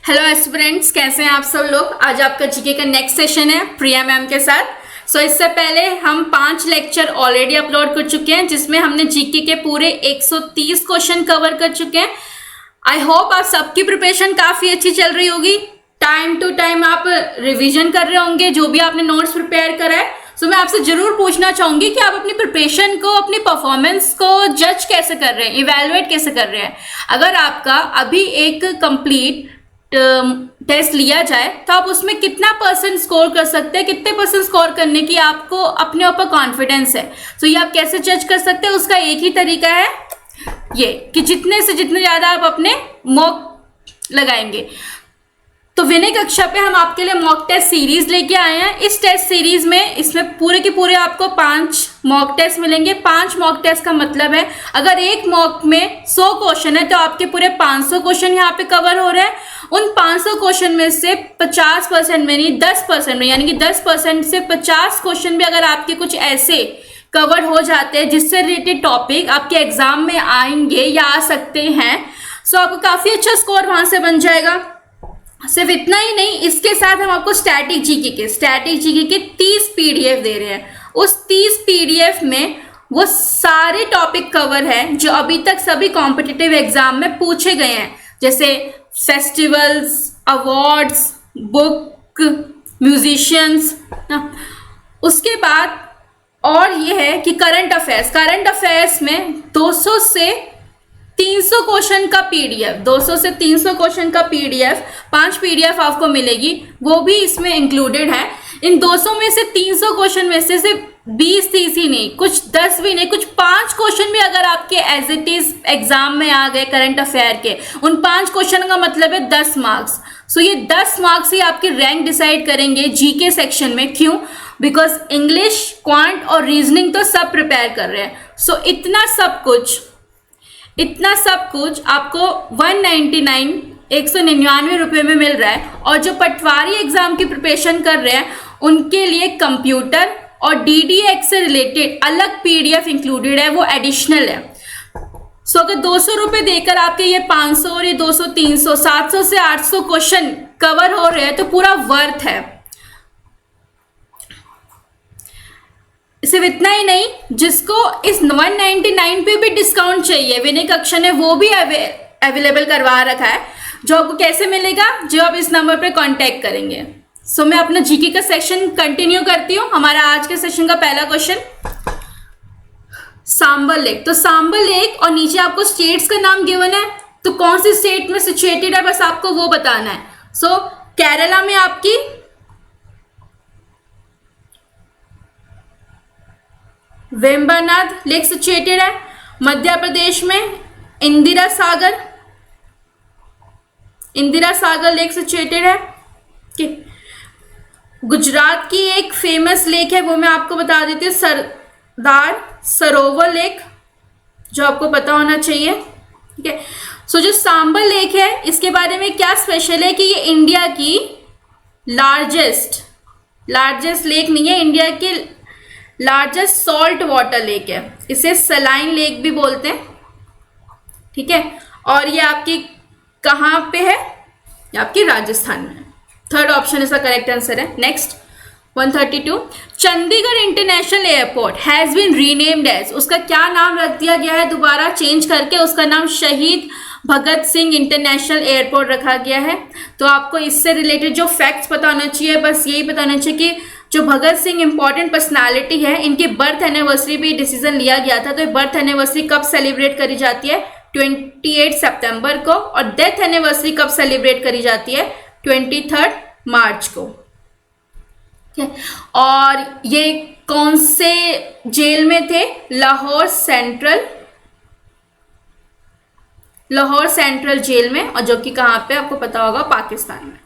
Hello aspirants, कैसे हैं आप सब लोग। आज आपका जीके का नेक्स्ट सेशन है प्रिया मैम के साथ। इससे पहले हम 5 लेक्चर ऑलरेडी अपलोड कर चुके हैं जिसमें हमने जीके के पूरे 130 क्वेश्चन कवर कर चुके हैं। आई होप आप सबकी प्रिपरेशन काफ़ी अच्छी चल रही होगी। टाइम टू टाइम आप रिवीजन कर रहे होंगे जो भी आपने नोट्स प्रिपेयर करा है। मैं आपसे जरूर पूछना चाहूंगी कि आप अपनी प्रिपरेशन को, अपनी परफॉर्मेंस को जज कैसे कर रहे हैं, इवेलुएट कैसे कर रहे हैं। अगर आपका अभी एक कंप्लीट टेस्ट लिया जाए तो आप उसमें कितना परसेंट स्कोर कर सकते हैं, कितने परसेंट स्कोर करने की आपको अपने ऊपर कॉन्फिडेंस है। ये आप कैसे जज कर सकते हैं, उसका एक ही तरीका है ये कि जितने से जितने ज़्यादा आप अपने मॉक लगाएंगे। तो विनय कक्षा पे हम आपके लिए मॉक टेस्ट सीरीज लेके आए हैं। इस टेस्ट सीरीज में इसमें पूरे के पूरे आपको 5 मॉक टेस्ट मिलेंगे। 5 मॉक टेस्ट का मतलब है अगर एक मॉक में 100 क्वेश्चन है तो आपके पूरे 500 क्वेश्चन यहाँ पे कवर हो रहे हैं। उन 500 क्वेश्चन में से 50% में नहीं 10% में, यानी कि 10% से 50 क्वेश्चन भी अगर आपके कुछ ऐसे कवर हो जाते हैं जिससे रिलेटेड टॉपिक आपके एग्जाम में आएंगे या आ सकते हैं, आपको काफ़ी अच्छा स्कोर वहाँ से बन जाएगा। सिर्फ इतना ही नहीं, इसके साथ हम आपको स्टैटिक जीके के 30 पीडीएफ दे रहे हैं। उस 30 पीडीएफ में वो सारे टॉपिक कवर हैं जो अभी तक सभी कॉम्पिटिटिव एग्जाम में पूछे गए हैं, जैसे फेस्टिवल्स, अवार्ड्स, बुक, म्यूजिशियंस। उसके बाद और ये है कि करंट अफेयर्स में 200 से 300 क्वेश्चन का पीडीएफ, 200 से 300 क्वेश्चन का पीडीएफ, 5 पीडीएफ आपको मिलेगी, वो भी इसमें इंक्लूडेड है। इन 200 में से 300 क्वेश्चन में से सिर्फ 20-30 ही नहीं, कुछ 10 भी नहीं, कुछ 5 क्वेश्चन भी अगर आपके एज इट इज एग्जाम में आ गए करंट अफेयर के, उन 5 क्वेश्चन का मतलब है 10 मार्क्स। ये 10 मार्क्स ही आपकी रैंक डिसाइड करेंगे जीके सेक्शन में। क्यों? बिकॉज इंग्लिश, क्वांट और रीजनिंग तो सब प्रिपेयर कर रहे हैं। इतना सब कुछ आपको 199 रुपये में मिल रहा है। और जो पटवारी एग्जाम की प्रिपरेशन कर रहे हैं उनके लिए कंप्यूटर और डीडीएक्स से रिलेटेड अलग पीडीएफ इंक्लूडेड है, वो एडिशनल है। अगर 200 रुपये देकर आपके ये 500 और ये 200, 300, 700 से 800 क्वेश्चन कवर हो रहे हैं तो पूरा वर्थ है। सिर्फ इतना ही नहीं, जिसको इस 199 पे भी डिस्काउंट चाहिए, विनय कक्षा ने वो भी अवेलेबल करवा रखा है। जो आपको कैसे मिलेगा, जो आप इस नंबर पे कांटेक्ट करेंगे। मैं अपना जीके का सेक्शन कंटिन्यू करती हूँ। हमारा आज के सेशन का पहला question, Sambhar lake. Sambhar lake और नीचे आपको स्टेट्स का नाम गिवन है, तो कौन सी स्टेट में सिचुएटेड है बस आपको वो बताना है। केरला में आपकी वेम्बनाड लेक सिचुएटेड है। मध्य प्रदेश में इंदिरा सागर लेक सिचुएटेड है। गुजरात की एक फेमस लेक है, वो मैं आपको बता देती हूँ, सरदार सरोवर लेक, जो आपको पता होना चाहिए। ठीक है। जो सांबर लेक है इसके बारे में क्या स्पेशल है कि ये इंडिया की लार्जेस्ट लेक नहीं है, इंडिया की लार्जेस्ट सॉल्ट वाटर लेक है। इसे सलाइन लेक भी बोलते हैं। ठीक है। और ये आपकी कहाँ पे है? ये आपकी राजस्थान में है। थर्ड ऑप्शन इसका करेक्ट आंसर है। Next 132, Chandigarh international airport has been renamed as, उसका क्या नाम रख दिया गया है? दोबारा चेंज करके उसका नाम शहीद भगत सिंह इंटरनेशनल एयरपोर्ट रखा गया है। तो आपको इससे रिलेटेड जो फैक्ट्स पता होना चाहिए, बस यही पता होना चाहिए कि जो भगत सिंह इंपॉर्टेंट पर्सनालिटी है, इनकी बर्थ एनिवर्सरी भी डिसीजन लिया गया था। तो ये बर्थ एनिवर्सरी कब सेलिब्रेट करी जाती है? 28 सितंबर को। और डेथ एनिवर्सरी कब सेलिब्रेट करी जाती है? 23 मार्च को। और ये कौन से जेल में थे? लाहौर सेंट्रल जेल में, और जो कि कहाँ पे आपको पता होगा, पाकिस्तान में।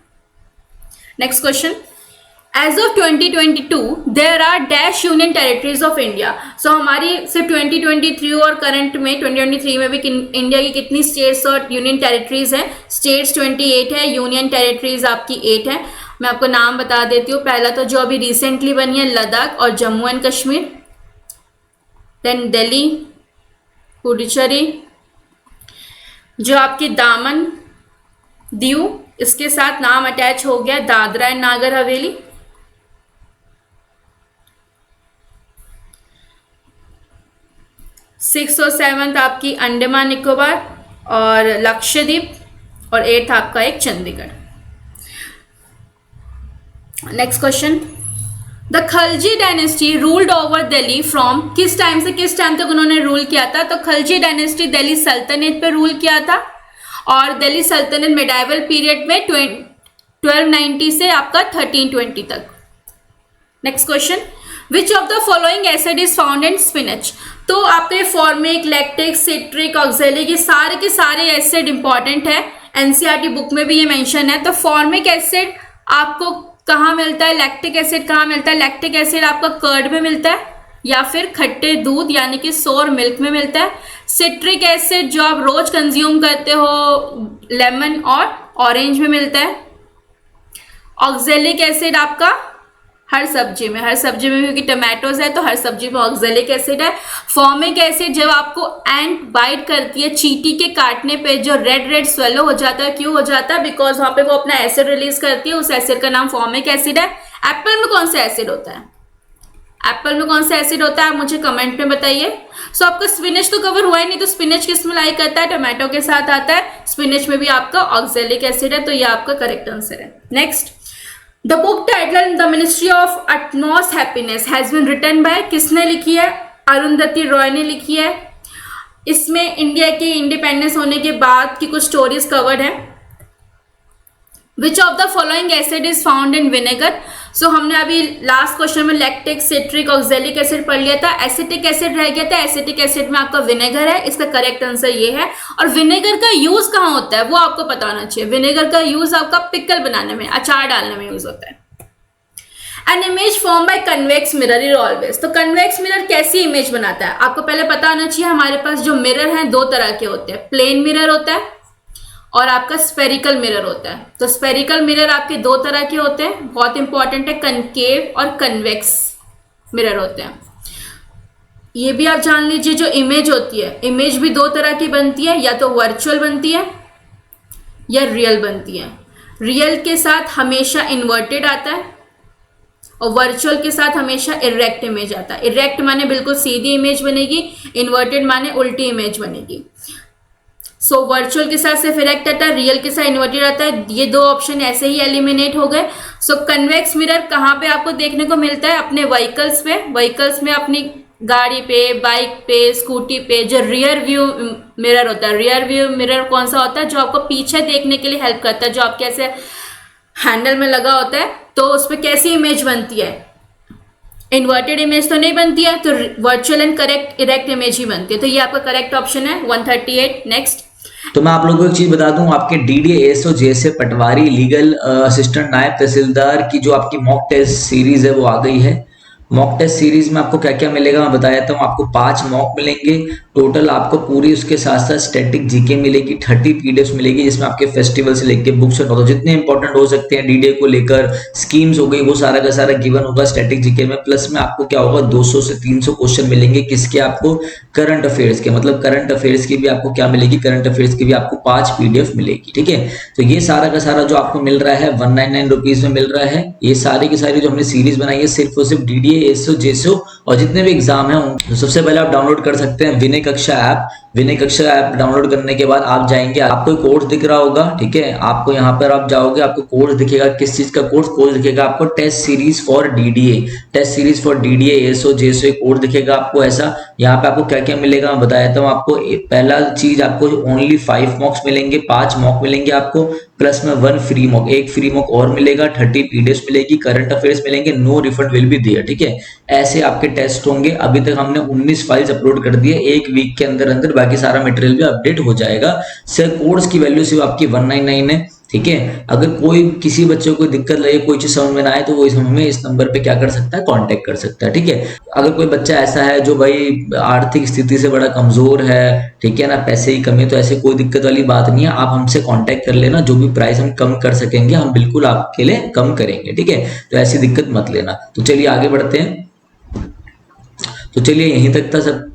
Next question, as of 2022 there are dash union territories of India. हमारी सिर्फ 2023 और करंट में 2023 में भी इंडिया की कितनी स्टेट्स और यूनियन टेरिटरीज हैं? स्टेट्स 28 है, यूनियन टेरिटरीज आपकी 8 है। मैं आपको नाम बता देती हूँ। पहला तो जो अभी रिसेंटली बनी है लद्दाख और जम्मू एंड कश्मीर, देन दिल्ली, पुडुचेरी, जो आपकी दामन, दीव इसके साथ नाम अटैच हो गया दादरा एंड नागर हवेली। सिक्स और सेवंथ आपकी अंडमान निकोबार और लक्षद्वीप, और एट्थ आपका एक Chandigarh. Next question, the Khalji dynasty ruled over Delhi from, किस टाइम से किस टाइम तक उन्होंने रूल किया था? तो खलजी डायनेस्टी दिल्ली सल्तनत पे रूल किया था, और दिल्ली सल्तनत मेडाइवल पीरियड में 1290 से आपका 1320 तक। Next question, which of the following acid is found in spinach? तो आपके फॉर्मिक, लैक्टिक, सिट्रिक, ऑक्जेलिक, ये सारे के सारे एसिड इंपॉर्टेंट है, एनसीईआरटी बुक में भी ये मेंशन है। तो फॉर्मिक एसिड आपको कहाँ मिलता है? लैक्टिक एसिड कहाँ मिलता है? लैक्टिक एसिड आपका कर्ड में मिलता है या फिर खट्टे दूध यानी कि सोर मिल्क में मिलता है। सिट्रिक एसिड जो आप रोज कंज्यूम करते हो लेमन और ऑरेंज में मिलता है। ऑक्जेलिक एसिड आपका हर सब्जी में क्योंकि टमाटोज है तो हर सब्जी में ऑक्जेलिक एसिड है। फॉर्मिक एसिड जब आपको एंट बाइट करती है, चींटी के काटने पे जो रेड स्वेलो हो जाता है, क्यों हो जाता है? बिकॉज वहां पे वो अपना एसिड रिलीज करती है, उस एसिड का नाम फॉर्मिक एसिड है। एप्पल में कौन सा एसिड होता है? एप्पल में कौन सा एसिड होता है आप मुझे कमेंट में बताइए। सो आपका स्पिनच तो कवर हुआ ही नहीं, तो स्पिनच किस में लाई करता है? टमाटो के साथ आता है। स्पिनच में भी आपका ऑक्जेलिक एसिड है, तो ये आपका करेक्ट आंसर है। Next, the book title the ministry of utmost happiness has been written by, किसने लिखी है? अरुंधति रॉय ने लिखी है। इसमें इंडिया के इंडिपेंडेंस होने के बाद की कुछ स्टोरीज कवर्ड है। Which of the following acid is found in vinegar? So हमने अभी लास्ट क्वेश्चन में लैक्टिक, सिट्रिक, ऑक्जेलिक एसिड पढ़ लिया था, एसिटिक एसिड रह गया था। एसिटिक एसिड में आपका विनेगर है, इसका करेक्ट आंसर ये है। और विनेगर का यूज कहाँ होता है वो आपको पता होना चाहिए। विनेगर का यूज आपका पिकल बनाने में, अचार डालने में यूज होता है। An image form by convex mirror is always, तो कन्वेक्स मिरर कैसी इमेज बनाता है आपको पहले पता होना चाहिए। हमारे पास जो मिरर हैं दो तरह के होते हैं, प्लेन मिरर होता है और आपका स्पेरिकल मिरर होता है। तो स्पेरिकल मिरर आपके दो तरह के होते हैं, बहुत इंपॉर्टेंट है, कनकेव और कन्वेक्स मिरर होते हैं। ये भी आप जान लीजिए, जो इमेज होती है, इमेज भी दो तरह की बनती है, या तो वर्चुअल बनती है या रियल बनती है। रियल के साथ हमेशा इन्वर्टेड आता है और वर्चुअल के साथ हमेशा इरेक्ट इमेज आता है। इरेक्ट माने बिल्कुल सीधी इमेज बनेगी, इन्वर्टेड माने उल्टी इमेज बनेगी। सो वर्चुअल के साथ सिर्फ इरेक्ट आता है, रियल के साथ इन्वर्टेड आता है। ये दो ऑप्शन ऐसे ही एलिमिनेट हो गए। सो कन्वेक्स मिरर कहाँ पे आपको देखने को मिलता है? अपने व्हीकल्स पे, व्हीकल्स में अपनी गाड़ी पे, बाइक पे, स्कूटी पे जो रियर व्यू मिरर होता है। रियर व्यू मिरर कौन सा होता है? जो आपको पीछे देखने के लिए हेल्प करता है, जो आपके ऐसे हैंडल में लगा होता है, तो उस पर कैसी इमेज बनती है? इन्वर्टेड इमेज तो नहीं बनती है, तो virtual and correct erect image ही बनती है। तो ये आपका करेक्ट ऑप्शन है 138। नेक्स्ट, तो मैं आप लोगों को एक चीज बता दूं, आपके डीडीए एसओ जैसे पटवारी लीगल असिस्टेंट नायब तहसीलदार की जो आपकी मॉक टेस्ट सीरीज है वो आ गई है। मॉक टेस्ट सीरीज में आपको क्या क्या मिलेगा मैं बता देता हूँ। आपको 5 मॉक मिलेंगे टोटल, आपको पूरी उसके साथ साथ स्टैटिक जीके मिलेगी, 30 पीडीएफ मिलेगी, जिसमें आपके फेस्टिवल से लेके बुक्स और जितने इंपॉर्टेंट हो सकते हैं डीडीए को लेकर, स्कीम्स हो गई, वो सारा का सारा गिवन होगा स्टैटिक जीके में। प्लस में आपको क्या होगा 200 से 300 क्वेश्चन मिलेंगे, किसके? आपको करंट अफेयर्स के, मतलब करंट अफेयर्स की भी आपको क्या मिलेगी? करंट अफेयर्स की भी आपको 5 पीडीएफ मिलेगी। ठीक है, तो ये सारा का सारा जो आपको मिल रहा है 199 रुपीज में मिल रहा है। ये सारी की सारी जो हमने सीरीज बनाई है सिर्फ और सिर्फ डीडीए एसओ जेसो और जितने भी एग्जाम है। तो सबसे पहले आप डाउनलोड कर सकते हैं विनय कक्षा ऐप। विनय कक्षा ऐप डाउनलोड करने के बाद आप जाएंगे, आपको कोर्स दिख रहा होगा, ठीक है, आपको यहाँ पर आप जाओगे, आपको कोर्स दिखेगा, किस चीज का कोर्स? कोर्स दिखेगा आपको test series for DDA, test series for DDA SO जेसो कोर्स दिखेगा आपको ऐसा। यहाँ पे आपको क्या क्या मिलेगा मैं बता देता हूँ आपको। पहला चीज आपको ओनली 5 मॉक्स मिलेंगे, 5 मॉक मिलेंगे आपको, प्लस में 1 फ्री मॉक, एक फ्री मॉक और मिलेगा, 30 पीडीएफ मिलेगी, करंट अफेयर्स मिलेंगे, no refund will be there. ठीक है, ऐसे आपके टेस्ट होंगे। अभी तक हमने 19 फाइल्स अपलोड कर दिए, एक वीक के अंदर अंदर बाकी सारा मटेरियल भी अपडेट हो जाएगा। सर कोर्स की वैल्यू सिर्फ आपकी 199 है। ठीक है, अगर कोई किसी बच्चे को कोई दिक्कत लगे, कोई चीज समझ में ना आए, तो वो हमें इस नंबर पे क्या कर सकता है? कांटेक्ट कर सकता है। ठीक है, अगर कोई बच्चा ऐसा है जो भाई आर्थिक स्थिति से बड़ा कमजोर है, ठीक है ना, पैसे की कमी, तो ऐसे कोई दिक्कत वाली बात नहीं है, आप हमसे कांटेक्ट कर लेना, जो भी प्राइस हम कम कर सकेंगे हम बिल्कुल आपके लिए कम करेंगे। ठीक है, तो ऐसी दिक्कत मत लेना। तो चलिए आगे बढ़ते हैं। तो चलिए यहीं तक था सब।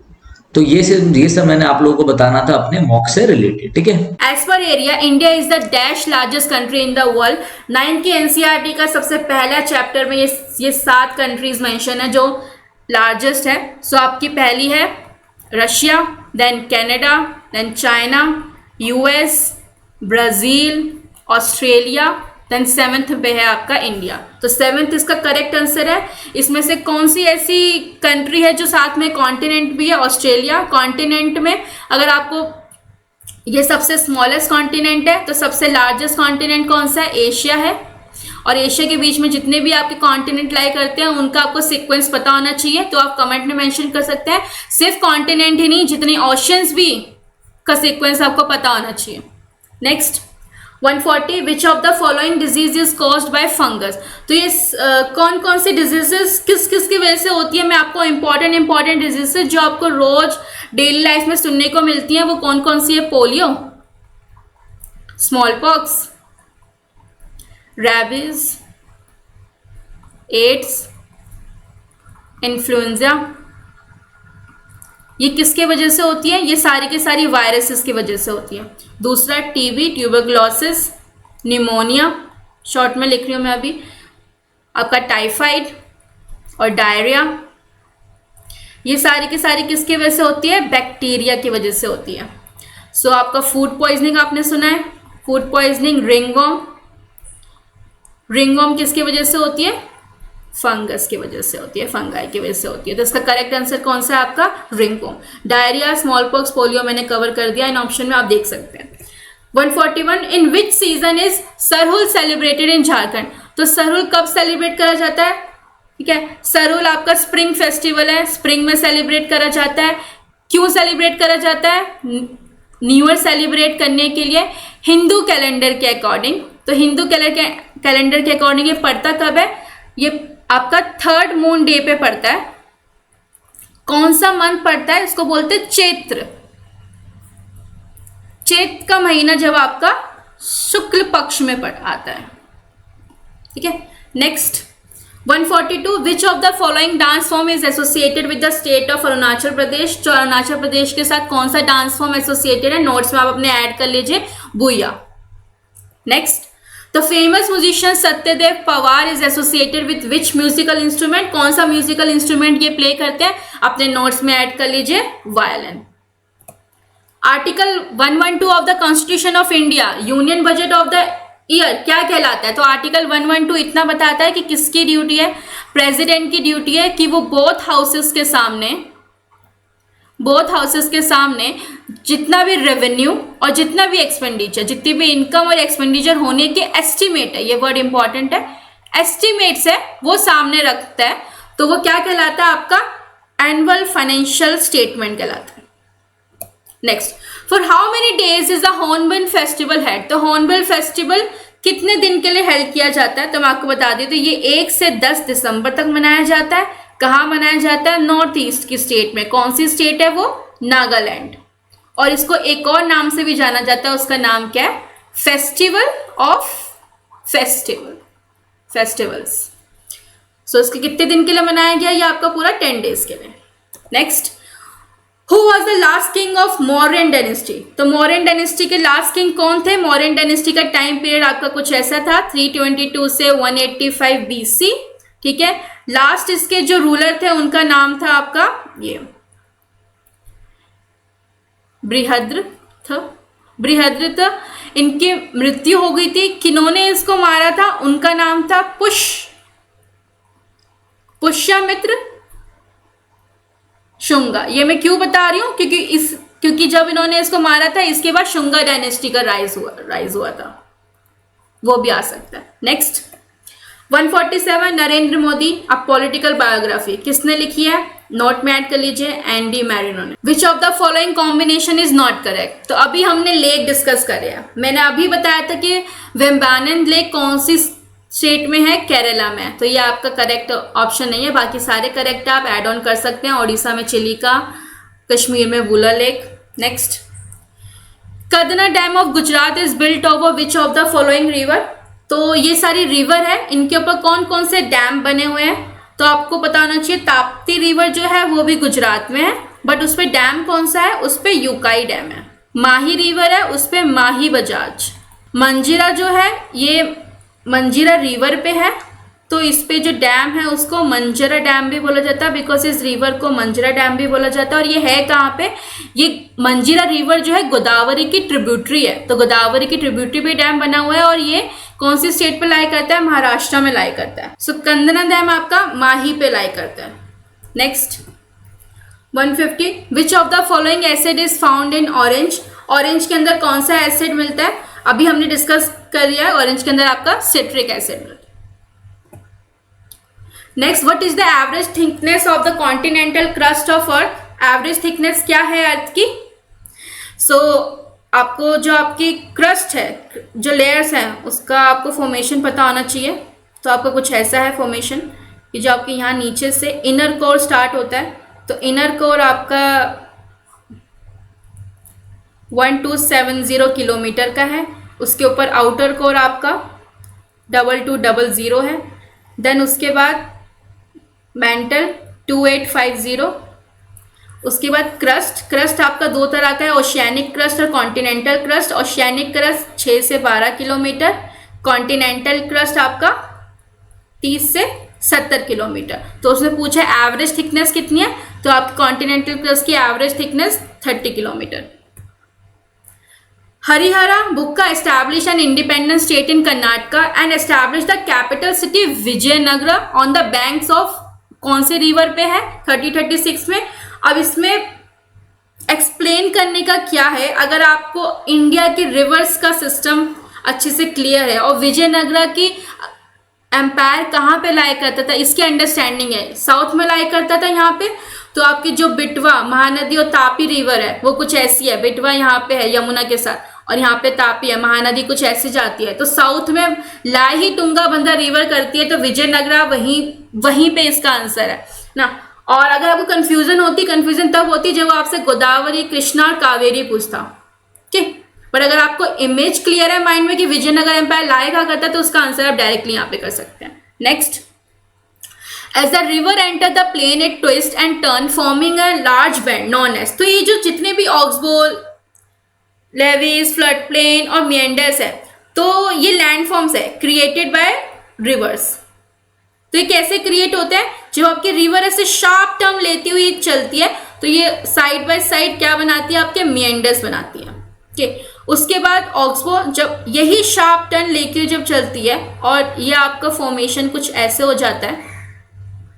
तो ये सब मैंने आप लोगों को बताना था अपने मॉक से रिलेटेड, ठीक है। As per area India is the dash largest country in the world. 9 की एनसीईआरटी का सबसे पहला चैप्टर में ये 7 कंट्रीज मेंशन है जो लार्जेस्ट है। सो आपकी पहली है Russia, then Canada, then China, US, Brazil, Australia, then 7th पे है आपका इंडिया। तो 7th इसका करेक्ट आंसर है। इसमें से कौन सी ऐसी कंट्री है जो साथ में कॉन्टिनेंट भी है? ऑस्ट्रेलिया। कॉन्टिनेंट में अगर आपको ये सबसे स्मॉलेस्ट कॉन्टिनेंट है, तो सबसे लार्जेस्ट कॉन्टिनेंट कौन सा है? एशिया है। और एशिया के बीच में जितने भी आपके कॉन्टिनेंट लाई करते हैं उनका आपको सीक्वेंस पता होना चाहिए, तो आप कमेंट में मेंशन कर सकते हैं। सिर्फ कॉन्टिनेंट ही नहीं, जितने ओशियंस भी का सीक्वेंस आपको पता होना चाहिए। Next 140 which of the following disease is caused by fungus. तो ये कौन कौन सी डिजीजेस किस किस की वजह से होती है, मैं आपको इंपॉर्टेंट डिजीजेस जो आपको रोज डेली लाइफ में सुनने को मिलती है वो कौन कौन सी है? Polio, smallpox, rabies, AIDS, influenza. ये किसके वजह से होती है? ये सारी की सारी वायरसेस की वजह से होती है। दूसरा टीबी, ट्यूबरक्लोसिस, निमोनिया, शॉर्ट में लिख रही हूँ मैं अभी, आपका टाइफाइड और डायरिया। ये सारी की सारी किसकी वजह से होती है? बैक्टीरिया की वजह से होती है। सो आपका फूड पॉइजनिंग आपने सुना है, फूड पॉइजनिंग, रिंगवर्म किसकी वजह से होती है? फंगस की वजह से होती है, फंगाई की वजह से होती है। तो इसका करेक्ट आंसर कौन सा है आपका? Ringworm. Diarrhoea, small pox, polio मैंने कवर कर दिया, इन ऑप्शन में आप देख सकते हैं। 141 in which season is Sarhul celebrated in Jharkhand. तो सरहुल कब सेलिब्रेट करा जाता है? ठीक है, सरहुल आपका स्प्रिंग फेस्टिवल है, स्प्रिंग में सेलिब्रेट करा जाता है। क्यों सेलिब्रेट करा जाता है? न्यू ईयर सेलिब्रेट करने के लिए हिंदू कैलेंडर के अकॉर्डिंग। तो हिंदू कैलेंडर के अकॉर्डिंग ये पड़ता कब है? ये आपका 3rd मून डे पे पड़ता है। कौन सा मंथ पड़ता है? इसको बोलते हैं चैत्र। चैत्र का महीना जब आपका शुक्ल पक्ष में आता है, ठीक है। Next 142 which of the following dance form is associated with the state of Arunachal Pradesh. तो अरुणाचल प्रदेश के साथ कौन सा डांस फॉर्म एसोसिएटेड है? नोट्स में आप अपने ऐड कर लीजिए, Buya. Next the famous musician Satyadev Pawar is associated with which musical instrument. कौन सा म्यूजिकल इंस्ट्रूमेंट ये प्ले करते हैं? अपने नोट्स में ऐड कर लीजिए, violin. Article 112 of the constitution of India, union budget of the year क्या कहलाता है? तो आर्टिकल 112 इतना बताता है कि किसकी ड्यूटी है? प्रेसिडेंट की ड्यूटी है कि वो बोथ हाउसेस के सामने जितना भी रेवेन्यू और जितना भी एक्सपेंडिचर, जितनी भी इनकम और एक्सपेंडिचर होने के एस्टिमेट है, ये वर्ड इंपॉर्टेंट है, एस्टिमेट्स है, वो सामने रखता है। तो वो क्या कहलाता है? आपका एनुअल फाइनेंशियल स्टेटमेंट कहलाता है। Next for how many days is the hornbill festival held. तो हॉर्नबिल फेस्टिवल कितने दिन के लिए हेल्ड किया जाता है? तो मैं आपको बता देती हूँ, ये 1 से 10 दिसंबर तक मनाया जाता है। कहाँ मनाया जाता है? नॉर्थ ईस्ट की स्टेट में। कौन सी स्टेट है वो? नागालैंड। और इसको एक और नाम से भी जाना जाता है, उसका नाम क्या है? Festival of festivals. सो इसके कितने दिन के लिए मनाया गया? ये आपका पूरा 10 डेज के लिए। Next who was the last king of Mauryan dynasty. तो मौर्यन डायनेस्टी के लास्ट किंग कौन थे? मौर्यन डायनेस्टी का टाइम पीरियड आपका कुछ ऐसा था, 322 से 185 BC, ठीक है। लास्ट इसके जो रूलर थे उनका नाम था आपका ये बृहद्रथ। इनकी मृत्यु हो गई थी। किन्होंने इसको मारा था? उनका नाम था पुष्यमित्र शुंगा। ये मैं क्यों बता रही हूं? क्योंकि जब इन्होंने इसको मारा था इसके बाद शुंगा डायनेस्टी का राइज हुआ था, वो भी आ सकता है। Next 147 Narendra Modi a political biography किसने लिखी है? नोट में ऐड कर लीजिए, एंडी मैरिनो ने। विच of the following combination is not correct. तो अभी हमने लेक डिस्कस करे हैं। मैंने अभी बताया था कि वेम्बानन लेक कौन सी स्टेट में है? केरला में। तो ये आपका करेक्ट ऑप्शन नहीं है, बाकी सारे करेक्ट आप ऐड ऑन कर सकते हैं। ओडिशा में चिलिका, कश्मीर में Wular lake. Next Kadana dam of Gujarat is built over which of the following river. तो ये सारी रिवर है, इनके ऊपर कौन कौन से डैम बने हुए हैं? तो आपको पता होना चाहिए ताप्ती रिवर जो है वो भी गुजरात में है, बट उस पे डैम कौन सा है, उस पे यूकाई डैम है। माही रिवर है, उस पे माही बजाज। मंजीरा जो है ये मंजीरा रिवर पे है, तो इस पे जो डैम है उसको मंजरा डैम भी बोला जाता है, बिकॉज इस रिवर को मंजरा डैम भी बोला जाता है। और ये है कहाँ पे, ये मंजीरा रिवर जो है गोदावरी की ट्रिब्यूटरी है, तो गोदावरी की ट्रिब्यूटरी पे डैम बना हुआ है। और ये कौन सी स्टेट पे लाई करता है, महाराष्ट्र में लाई करता है। सो कंदना डैम आपका माही पे लाई करता है। Next 150, which of the following acid is found in orange. Orange के अंदर कौन सा एसिड मिलता है, अभी हमने डिस्कस कर लिया है, ऑरेंज के अंदर आपका सिट्रिक एसिड मिलता है। Next, what is the average thickness of the continental crust of earth. Average thickness क्या है अर्थ की। सो आपको जो आपकी क्रस्ट है, जो लेयर्स हैं, उसका आपको फॉर्मेशन पता होना चाहिए। तो आपका कुछ ऐसा है फॉर्मेशन कि जो आपके यहाँ नीचे से इनर कोर स्टार्ट होता है, तो इनर कोर आपका 1270 किलोमीटर का है। उसके ऊपर आउटर कोर आपका 2200 है। देन उसके बाद मेंटल 2850। उसके बाद क्रस्ट आपका दो तरह का है, ओशियानिक क्रस्ट और कॉन्टिनेंटल क्रस्ट। ओशियानिक क्रस्ट 6 से 12 किलोमीटर, कॉन्टिनेंटल क्रस्ट आपका 30 से 70 किलोमीटर। तो उसने पूछा एवरेज थिकनेस कितनी है, तो आपकी कॉन्टिनेंटल क्रस्ट की average thickness 30 kilometre. Harihara Bukka establish an independent state in Karnataka and establish the capital city Vijayanagara on the banks of कौन से रिवर पे है, 3036 में। अब इसमें एक्सप्लेन करने का क्या है, अगर आपको इंडिया के रिवर्स का सिस्टम अच्छे से क्लियर है और विजयनगरा की एम्पायर कहाँ पे लाई करता था इसकी अंडरस्टैंडिंग है, साउथ में लाई करता था यहाँ पे। तो आपकी जो बिटवा महानदी और तापी रिवर है वो कुछ ऐसी है, बिटवा यहाँ पे है यमुना के साथ और यहाँ पे तापी है, महानदी कुछ ऐसी जाती है। तो साउथ में लाही तुंगा बंधा रिवर करती है, तो विजयनगरा वहीं पे इसका आंसर है ना। और अगर आपको कंफ्यूजन तब होती जब आपसे गोदावरी, कृष्णा और कावेरी पूछता, ठीक। पर अगर आपको इमेज क्लियर है माइंड में कि विजयनगर एम्पायर लाई कहाँ करता है, तो उसका आंसर आप डायरेक्टली यहाँ पे कर सकते हैं। Next, as the river enter the plain it twist and turn forming a large bend known as. तो ये जो जितने भी ऑक्सबोल, लेविस, फ्लड प्लेन और मिएंडर्स है, तो ये लैंडफॉर्म्स है क्रिएटेड बाय रिवर्स। तो ये कैसे क्रिएट होते हैं, जब आपकी रिवर ऐसे शार्प टर्न लेती हुई चलती है, तो ये साइड बाय साइड क्या बनाती है, आपके मिएंडर्स बनाती है, ठीक। उसके बाद ऑक्सबो जब यही शार्प टर्न लेके जब चलती है और ये आपका फॉर्मेशन कुछ ऐसे हो जाता है,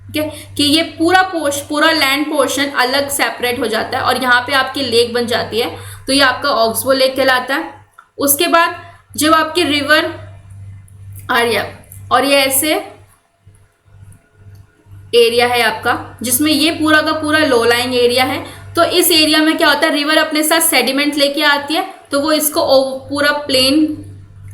ठीक है, कि ये पूरा लैंड पोर्शन अलग सेपरेट हो जाता है और यहाँ पे आपकी लेक बन जाती है, तो ये आपका ऑक्सबो लेक कहलाता है। उसके बाद जब आपकी रिवर आ रही है और ये ऐसे एरिया है आपका जिसमें ये पूरा का पूरा लो लाइंग एरिया है, तो इस एरिया में क्या होता है, रिवर अपने साथ सेडिमेंट लेके आती है, तो वो इसको पूरा प्लेन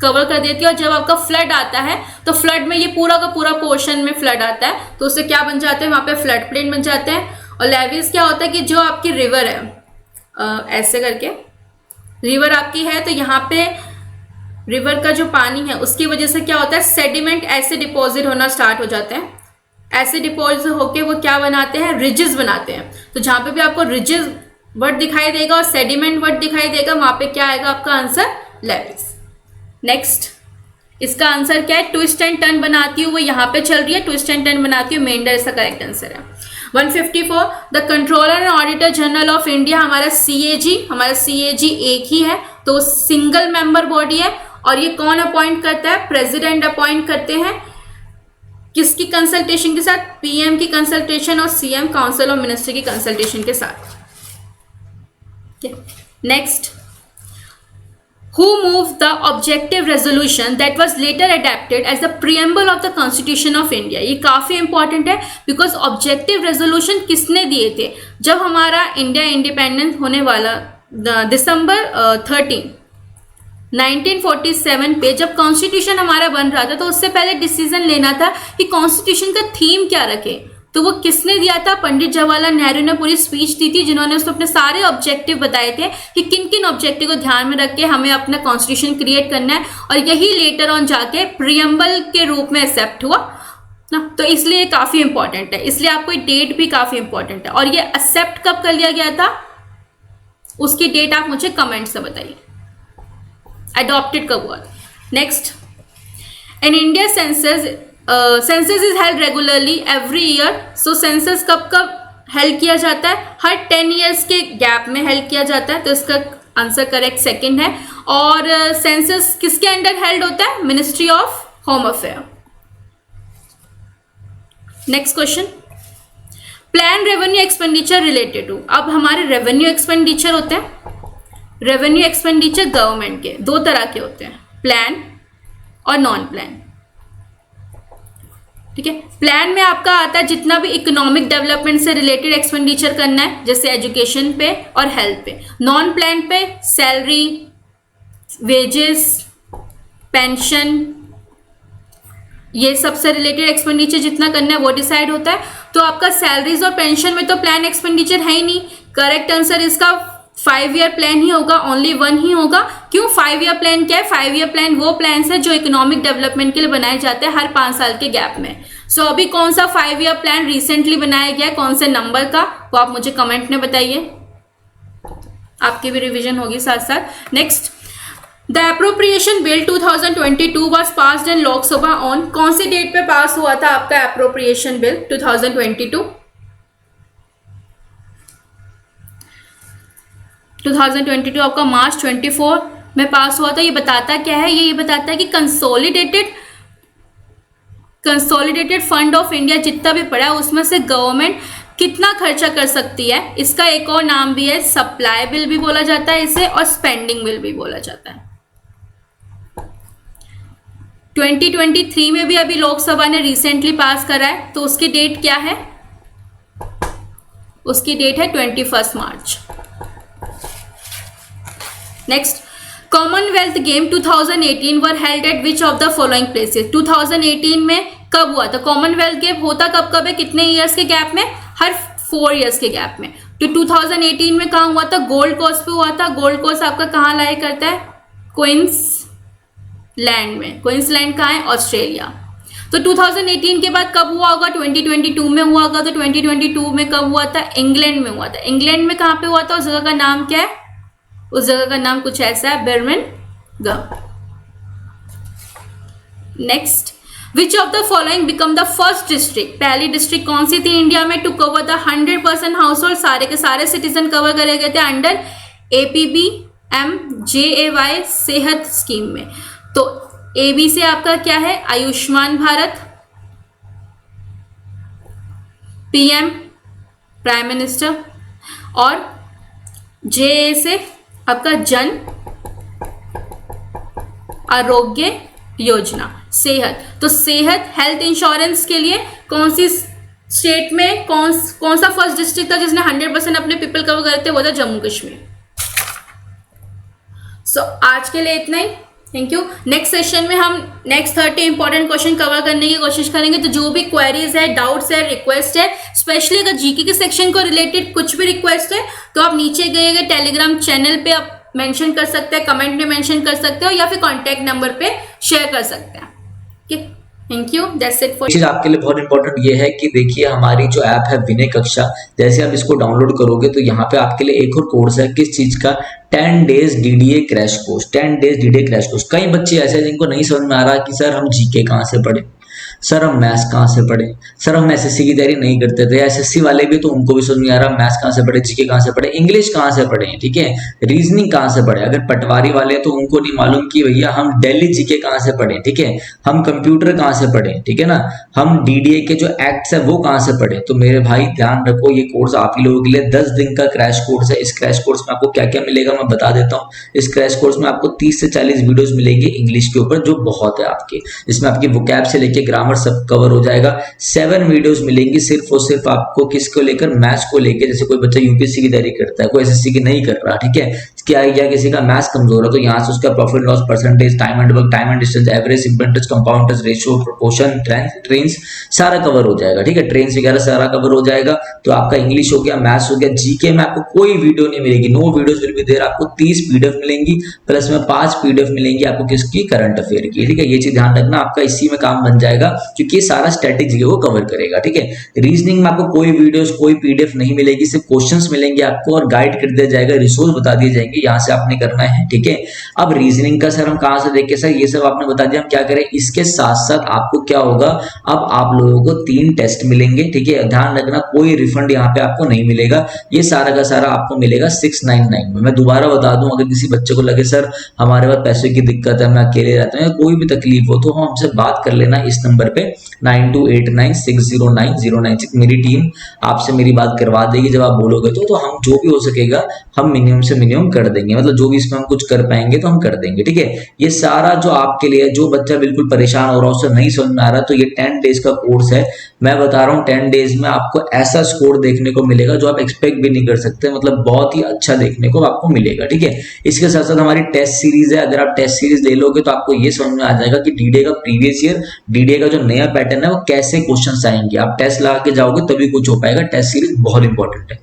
कवर कर देती है। और जब आपका फ्लड आता है तो फ्लड में ये पूरा का पूरा पोर्शन में फ्लड आता है, तो उससे क्या बन जाते हैं, वहाँ पे फ्लड प्लेन बन जाते हैं। और लेविस क्या होता है कि जो आपकी रिवर है ऐसे करके रिवर आपकी है, तो यहाँ पे रिवर का जो पानी है उसकी वजह से क्या होता है, सेडिमेंट ऐसे डिपॉजिट होना स्टार्ट हो जाते हैं। ऐसे डिपॉजिट होके वो क्या बनाते हैं, रिजेस बनाते हैं। तो जहाँ पे भी आपको रिजेस वर्ड दिखाई देगा और सेडिमेंट वर्ड दिखाई देगा, वहाँ पे क्या आएगा आपका आंसर, लेविस। नेक्स्ट, इसका आंसर क्या है, ट्विस्ट एंड टर्न बनाती हूँ, वो यहाँ पे चल रही है, ट्विस्ट एंड टर्न बनाती हूँ, मेंढर इसका करेक्ट आंसर है। 154, the controller and auditor general of India, हमारा CAG एक ही है, तो सिंगल मेंबर बॉडी है। और ये कौन अपॉइंट करता है, प्रेसिडेंट अपॉइंट करते हैं। किसकी कंसल्टेशन के साथ, PM की कंसल्टेशन और CM काउंसिल ऑफ मिनिस्टर की कंसल्टेशन के साथ। Next, who moved the objective resolution that was later adopted as the preamble of the constitution of India। ये काफी इंपॉर्टेंट है बिकॉज ऑब्जेक्टिव रेजोल्यूशन किसने दिए थे, जब हमारा इंडिया इंडिपेंडेंस होने वाला दिसंबर 13 1947 पे जब कॉन्स्टिट्यूशन हमारा बन रहा था, तो उससे पहले डिसीजन लेना था कि कॉन्स्टिट्यूशन का थीम क्या रखे। तो वो किसने दिया था, पंडित जवाहरलाल नेहरू ने पूरी स्पीच दी थी, जिन्होंने उसमें अपने सारे ऑब्जेक्टिव बताए थे कि किन किन ऑब्जेक्टिव को ध्यान में रख के हमें अपना कॉन्स्टिट्यूशन क्रिएट करना है। और यही लेटर ऑन जाके प्रियम्बल के रूप में एक्सेप्ट हुआ। ना, तो इसलिए ये काफी इंपॉर्टेंट है, इसलिए आपको डेट भी काफी इंपॉर्टेंट है। और ये एक्सेप्ट कब कर लिया गया था, उसकी डेट आप मुझे कमेंट से बताइए, अडॉप्टेड कब हुआ। Next, in India census is held regularly every year. So census कब कब हेल्ड किया जाता है, हर 10 ईयर्स के गैप में हेल्ड किया जाता है, तो इसका आंसर करेक्ट सेकंड है। और सेंसस किसके अंडर हेल्ड होता है, ministry of home affair. Next question, plan revenue expenditure related to. अब हमारे रेवेन्यू एक्सपेंडिचर होते हैं, रेवेन्यू एक्सपेंडिचर गवर्नमेंट के दो तरह के होते हैं, प्लान और नॉन प्लान। ठीक है, प्लान में आपका आता है जितना भी इकोनॉमिक डेवलपमेंट से रिलेटेड एक्सपेंडिचर करना है, जैसे एजुकेशन पे और हेल्थ पे। नॉन प्लान पे सैलरी, वेजेस, पेंशन, ये सबसे रिलेटेड एक्सपेंडिचर जितना करना है वो डिसाइड होता है। तो आपका सैलरीज और पेंशन में तो प्लान एक्सपेंडिचर है ही नहीं, करेक्ट आंसर इसका 5 ईयर प्लान ही होगा, ओनली वन ही होगा। क्यों 5 ईयर प्लान क्या है, 5 ईयर प्लान वो प्लान है जो इकोनॉमिक डेवलपमेंट के लिए बनाए जाते हैं हर 5 साल के गैप में। सो अभी कौन सा 5 ईयर प्लान रिसेंटली बनाया गया है, कौन से नंबर का, वो आप मुझे कमेंट में बताइए, आपकी भी रिविजन होगी साथ साथ। Next, the appropriation bill 2022 was passed in Lok Sabha on. कौन सी डेट पे पास हुआ था आपका एप्रोप्रिएशन बिल 2022? 2022 आपका मार्च 24 में पास हुआ था। ये बताता क्या है, ये बताता है कि कंसोलिडेटेड फंड ऑफ इंडिया जितना भी पड़ा है उसमें से गवर्नमेंट कितना खर्चा कर सकती है। इसका एक और नाम भी है, सप्लाई बिल भी बोला जाता है इसे, और स्पेंडिंग बिल भी बोला जाता है। 2023 में भी अभी लोकसभा ने रिसेंटली पास करा है, तो उसकी डेट क्या है, उसकी डेट है 21 March. Next, commonwealth game 2018 were held at which of the following places. 2018 में कब हुआ था कॉमनवेल्थ गेम, होता कब कब है, कितने ईयर्स के गैप में, हर 4 ईयर्स के गैप में। तो 2018 में कहाँ हुआ था, गोल्ड कोस्ट पे हुआ था। गोल्ड कोस्ट आपका कहाँ लाया करता है, क्वींसलैंड में। क्वींसलैंड कहाँ है, ऑस्ट्रेलिया। तो 2018 के बाद कब हुआ होगा, 2022 में हुआ होगा। तो 2022 में कब हुआ था, इंग्लैंड में हुआ था। इंग्लैंड में कहाँ पे हुआ था, उस जगह का नाम क्या है, उस जगह का नाम कुछ ऐसा है, Birmingham. Next, which of the following become the first district. पहली डिस्ट्रिक्ट कौन सी थी इंडिया में to cover the 100% household, सारे के सारे सिटीजन कवर करे गए थे अंडर APBMJAY सेहत स्कीम में। तो AB से आपका क्या है, Ayushman Bharat, PM prime minister, और JA से आपका जन आरोग्य योजना, सेहत। तो सेहत हेल्थ इंश्योरेंस के लिए कौन सी स्टेट में कौन सा फर्स्ट डिस्ट्रिक्ट था जिसने 100% अपने पीपल कवर करते, वो था जम्मू कश्मीर। सो आज के लिए इतना ही, थैंक यू। नेक्स्ट सेशन में हम नेक्स्ट 30 इंपॉर्टेंट क्वेश्चन कवर करने की कोशिश करेंगे। तो जो भी क्वेरीज है, डाउट्स है, रिक्वेस्ट है, स्पेशली अगर जीके के सेक्शन को रिलेटेड कुछ भी रिक्वेस्ट है तो आप नीचे गए गए टेलीग्राम चैनल पे आप मेंशन कर सकते हैं, कमेंट में मेंशन कर सकते हो, या फिर कॉन्टैक्ट नंबर पे शेयर कर सकते हैं। ठीक, thank you, that's it for. चीज आपके लिए बहुत इंपॉर्टेंट ये है कि देखिए हमारी जो ऐप है विनय कक्षा, जैसे आप इसको डाउनलोड करोगे तो यहाँ पे आपके लिए एक और कोर्स है, किस चीज का, 10 days DDA crash course. 10 days DDA crash course. कई बच्चे ऐसे हैं जिनको नहीं समझ में आ रहा कि सर हम जीके कहाँ से पढ़े, सर हम मैथ्स कहाँ से पढ़े, सर हम एसएससी की तैयारी नहीं करते थे। एसएससी वाले भी तो उनको भी समझ नहीं आ रहा मैथ्स कहाँ से पढ़े, जीके कहाँ से पढ़े, इंग्लिश कहाँ से पढ़े, ठीक है, रीजनिंग कहाँ से पढ़े। अगर पटवारी वाले तो उनको नहीं मालूम कि भैया हम दिल्ली जीके कहाँ से पढ़े, ठीक है, हम कंप्यूटर कहाँ से पढ़े, ठीक है ना, हम डीडीए के जो एक्ट्स है वो कहाँ से पढ़े। तो मेरे भाई ध्यान रखो, ये कोर्स आप ही लोगों के लिए 10 दिन का क्रैश कोर्स है। इस क्रैश कोर्स में आपको क्या क्या मिलेगा मैं बता देता हूँ। इस क्रैश कोर्स में आपको 30 से 40 वीडियोस मिलेंगे इंग्लिश के ऊपर, जो बहुत है आपके। इसमें आपकी वोकैब से लेके ग्रामर सब कवर हो जाएगा। 7 वीडियोस मिलेंगी सिर्फ और सिर्फ आपको किसको लेकर, मैथ्स को लेकर। जैसे कोई बच्चा यूपीएससी की तैयारी करता है, कोई एसएससी की नहीं कर रहा, ठीक है, क्या या किसी का मैथ्स कमजोर है, तो यहाँ से उसका profit loss percentage, time and work, time and distance, average, simple compound ratio, proportion, trains सारा कवर हो जाएगा, ठीक है, ट्रेंस वगैरह सारा कवर हो जाएगा। तो आपका इंग्लिश हो गया, मैथ्स हो गया। जीके में आपको कोई वीडियो नहीं मिलेगी, no videos will be there. आपको 30 पीडीएफ मिलेंगी, प्लस में 5 पीडीएफ मिलेंगी आपको किसकी, करंट अफेयर की, ठीक है। ये चीज ध्यान रखना, आपका इसी में काम बन जाएगा। क्योंकि ये सारा स्टैटिक जीके को कवर करेगा। ठीक है, रीजनिंग में आपको कोई वीडियोस कोई पीडीएफ नहीं मिलेगी, सिर्फ क्वेश्चंस मिलेंगे आपको और गाइड कर दिया जाएगा, रिसोर्स बता दिए जाएंगे, यहाँ से आपने करना है। ठीक है, अब रीजनिंग का सर हम कहाँ से देखें सर, ये सब आपने बता दिया, हम क्या करें। इसके साथ साथ आपको क्या होगा, अब आप लोगों को 3 टेस्ट मिलेंगे। ठीक है, ध्यान रखना कोई रिफंड यहाँ पे आपको नहीं मिलेगा, ये सारा का सारा आपको मिलेगा 699 में। मैं दोबारा बता दूं, अगर किसी बच्चे को लगे सर हमारे पास पैसे की दिक्कत है, मैं अकेले रहता हूँ, या कोई भी तकलीफ हो, तो हम हमसे बात कर लेना इस नंबर पे 9289609096। मेरी टीम आपसे मेरी बात करवा देगी। जब आप बोलोगे तो हम जो भी हो सकेगा हम मिनिमम से मिनिमम कर देंगे, मतलब जो भी इसमें हम कुछ कर पाएंगे तो हम कर देंगे। ठीक है, ये सारा जो आपके लिए, जो बच्चा बिल्कुल परेशान हो रहा है, उसे नहीं समझ में आ रहा, तो ये 10 डेज का कोर्स है। मैं बता रहा हूँ 10 डेज में आपको ऐसा स्कोर देखने को मिलेगा जो आप एक्सपेक्ट भी नहीं कर सकते, मतलब बहुत ही अच्छा देखने को आपको मिलेगा। ठीक है, इसके साथ साथ हमारी टेस्ट सीरीज है। अगर आप टेस्ट सीरीज ले लोगे तो आपको ये समझ में आ जाएगा कि डीडीए का प्रीवियस ईयर, डीडीए का जो नया पैटर्न है वो कैसे क्वेश्चन आएंगे। आप टेस्ट लगा के जाओगे तभी कुछ हो पाएगा। टेस्ट सीरीज बहुत इंपॉर्टेंट है।